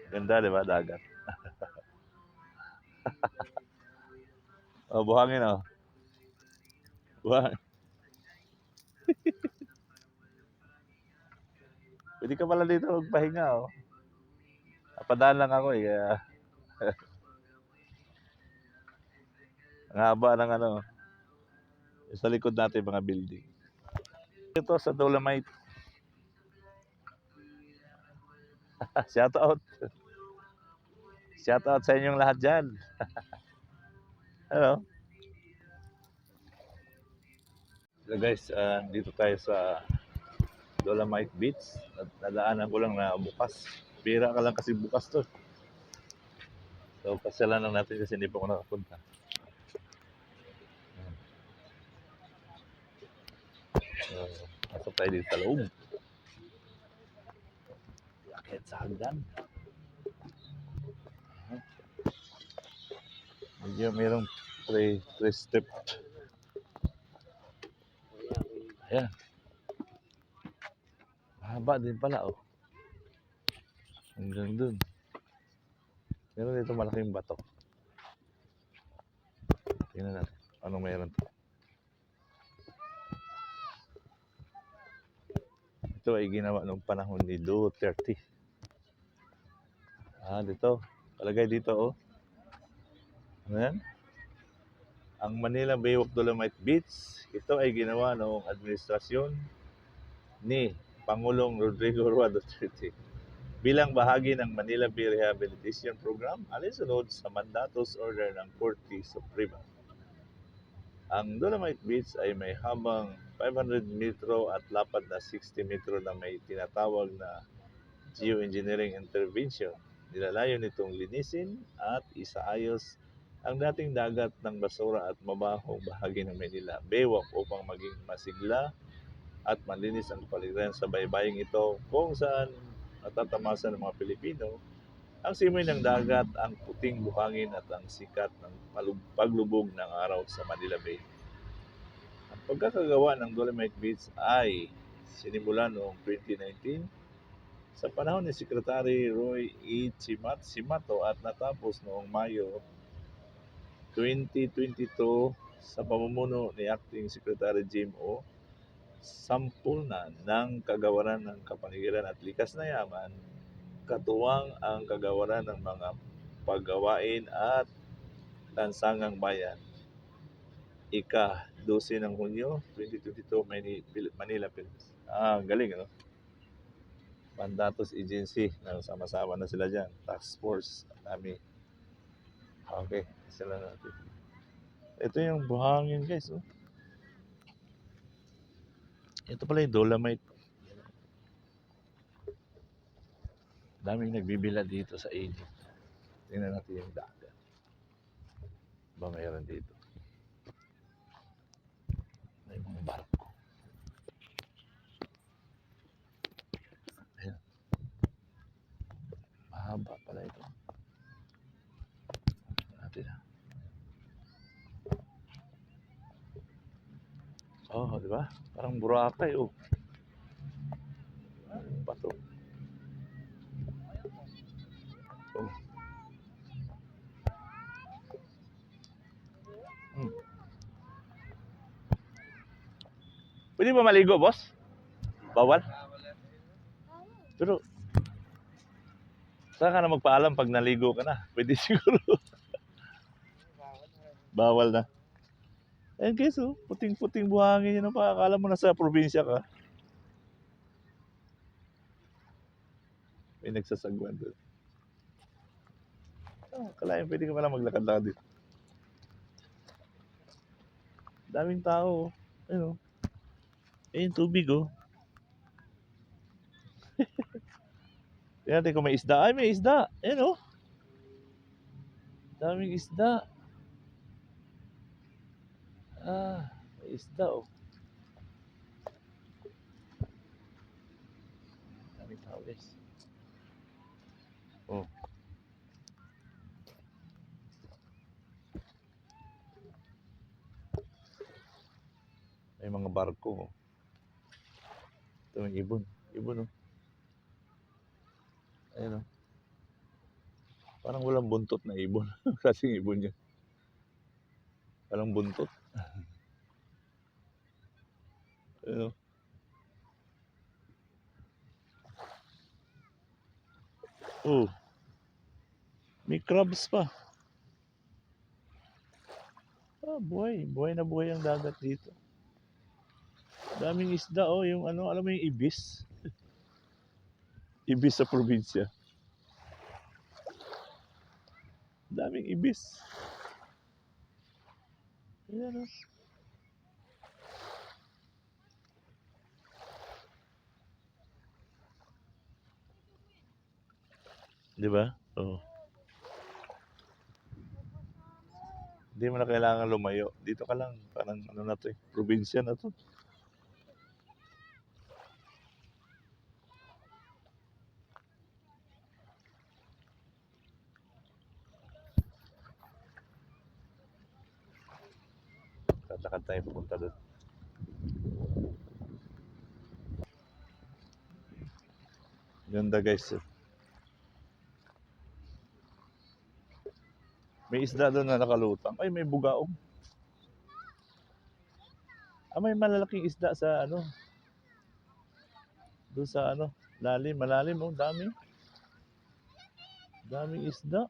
Ganda, di ba? Dagat. Oh, buhangin oh. Buhangin. Pwede ka pala dito magpahinga oh. Napadaan lang ako eh. Kaya ang haba ng ano. Sa likod natin mga building. Ito sa Dolomite. Shout out. Shout out sa inyong lahat dyan. Hello. So guys, dito tayo sa Dolomite Beach. At nadaanan ko lang na bukas. Bira ka lang kasi bukas to. So pasyalan lang natin kasi hindi pa ako nakapunta. So, pasok tayo dito sa loob. Akit sa hagdan. Medyo mayroong three step. Ayan. Mahaba din pala oh. Hanggang dun. Meron dito malaking bato. Tingnan natin. Anong meron to? Ito ay ginawa noong panahon ni Duterte. Dito. Palagay dito oh. Ano yan? Ang Manila Bay of Dolomite Beach. Ito ay ginawa noong administrasyon ni Pangulong Rodrigo Roa Duterte bilang bahagi ng Manila Bay Rehabilitation Program alinsunod sa Mandatos Order ng Korte Suprema. Ang Dolomite Beach ay may habang 500 metro at lapad na 60 metro na may tinatawag na geoengineering intervention. Nilalayo nitong linisin at isaayos ang dating dagat ng basura at mabahong bahagi ng Manila Baywalk upang maging masigla at malinis ang paligiran sa baybaying ito kung saan natatamasan ng mga Pilipino ang simoy ng dagat, ang puting buhangin at ang sikat ng paglubog ng araw sa Manila Bay. Ang pagkakagawa ng Dolomite Beach ay sinimula noong 2019 sa panahon ni Secretary Roy E. Simato at natapos noong Mayo 2022 sa pamumuno ni Acting Secretary Jim O. Sampul na ng kagawaran ng kapaligiran at likas na yaman, katuwang ang kagawaran ng mga paggawain at lansangang bayan. Ika-12 ng Hunyo 2022, Manila, Philippines. Galing, ano? Mandatos Agency, sama-sama na sila dyan. Task Force, dami. Okay, sila natin. Ito yung buhangin, guys. Oh. Ito pala yung Dolomite. Daming nagbibila dito sa Egypt. Tingnan natin yung dagat. Ba mayroon dito? May mga barko. Ayan. Mahaba pala ito. Natin na. Oh, di ba? Parang Boracay, oh. Bato. Oh. Pwede ba maligo, boss? Bawal? Pero, saan ka na magpaalam pag naligo ka na? Pwede siguro. Bawal na. Ayan guys, oh. Puting-puting buhangin yun. Akala mo nasa probinsya ka. May nagsasagwan doon. Kalahin, pwede ka pala maglakad-lakad dito. Daming tao, oh. Ayun, oh. Ayun, tubig, oh. Tingnan natin kung may isda. Ay, may isda. Ayun, oh. Daming isda. May isda, oh. Daming tao, guys. Oh. May mga barko, oh. Ito yung ibon. Ibon, oh. Ayun, oh. Parang walang buntot na ibon. Klaseng ibon yun. Walang buntot. Ano? Oh, may crabs pa. Buhay. Buhay na buhay ang dagat dito. Daming isda, oh. Yung ano, alam mo yung ibis? Ibis sa probinsya. Daming ibis. Ayan, oh. Di ba? Oh. Hindi mo na kailangan lumayo. Dito ka lang. Parang ano na to eh. Probinsya na to. Lakad tayo pupunta doon. Ganda guys. May isda doon na nakalutang. Ay, may bugaong. May malalaking isda sa ano. Doon sa ano. Lalim. Malalim oh. Dami. Daming isda.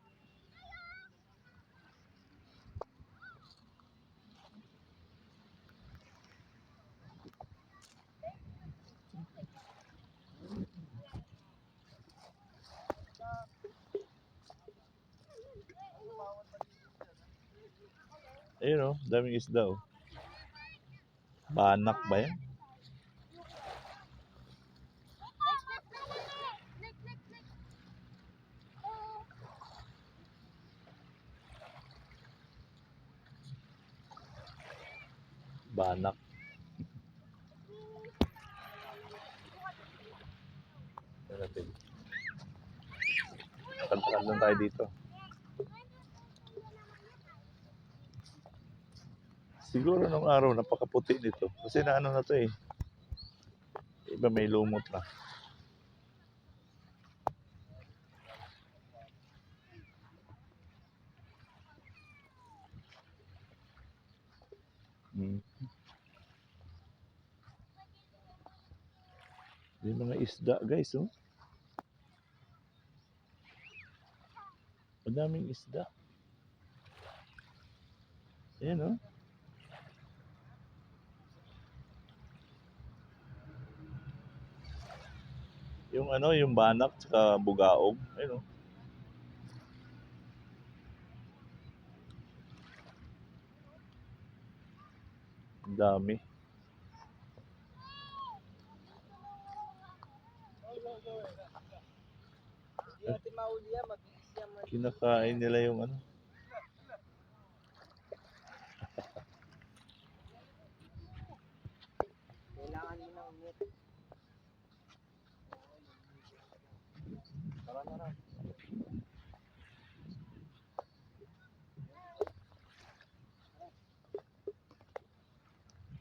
Ayun oh. Daming isda oh. Banak ba yan? Banak. Takad-takad lang tayo dito. Siguro nung araw napakaputi nito. Kasi naano na to eh. Iba may lumot na. Yung mga isda guys oh. Madaming isda. Ayan oh. Yung ano, yung banak tsaka bugaong. Ayun oh. Ang dami. Kinakain nila yung ano. Kailangan mo ng net. Tara.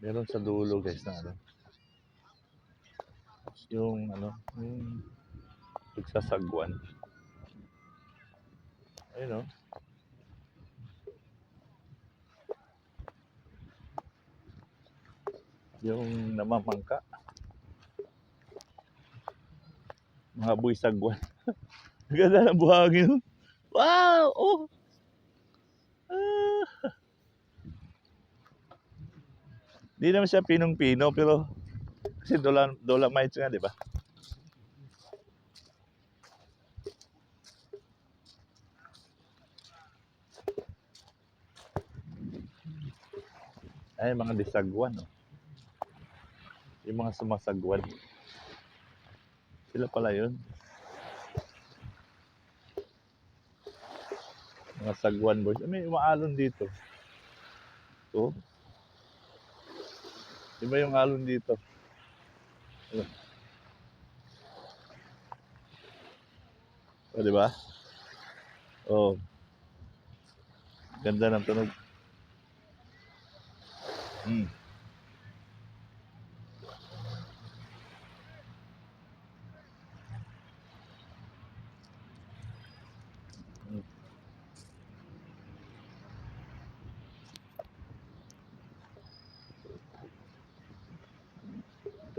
Meron sa dulo guys na ano. Yung ano, yung nagsasagwan. Ayun oh. Yung namamangka. Mga buhay sagwan. Ganda ng buhangin. Wow! Oh! Ah. Di naman siya pinong-pino pero kasi dolomite nga, di ba? Ay, mga disagwan. Oh. Yung mga sumasagwan. Sila pala yun. Mga sagwan boys. May umaalon dito. Oh. Di ba yung alon dito? Oh, di ba? Oh. Ganda ng tunog.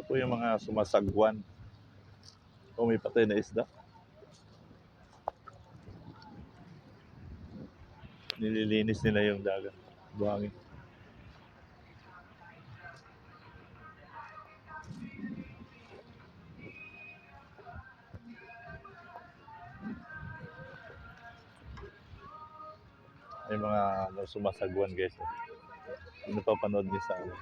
po yung mga sumasagwan. O may patay na isda. Nililinis nila yung dagat. Buhangin. May mga sumasagwan guys. Sino pa panood niyo sa ano?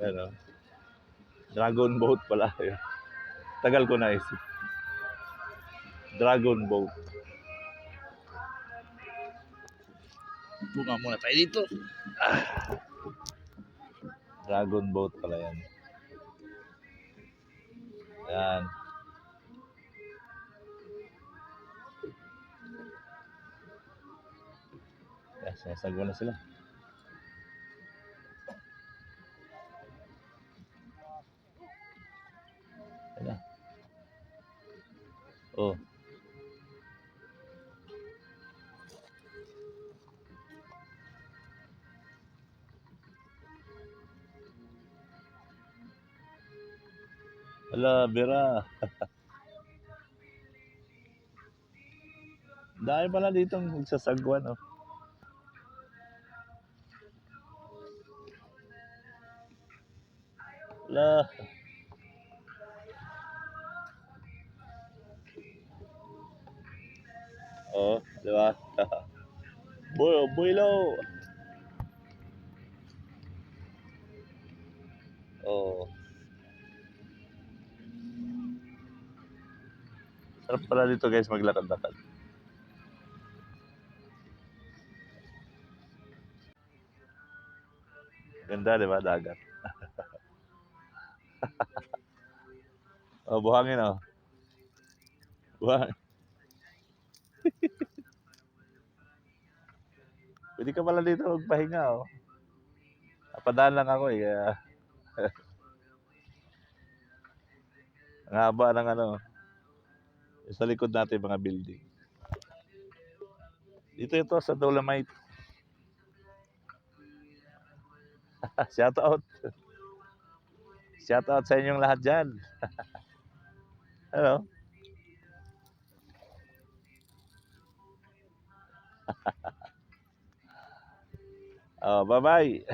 Ano? Dragon boat pala. Tagal ko na isip. Dragon boat. Bunga muna tayo dito. Dragon boat pala yan. Yan. Yes, sinasagwan na sila. Ayan. Oh. Ala, Bira. Dahil pala dito nagsasagwan, oh. Ala. Oh, di ba? Builo. Oh. Sarap pala dito guys maglakad-lakad. Ganda, di ba? Dagat. Oh, buhangin, oh. Buhangin. Pwede ka pala dito magpahinga, oh. Napadaan lang ako, eh. Ang haba ng ano. Sa likod natin mga building. Dito ito sa Dolomite. Shout out. Shout out sa inyong lahat dyan. Ano? Oh, bye-bye.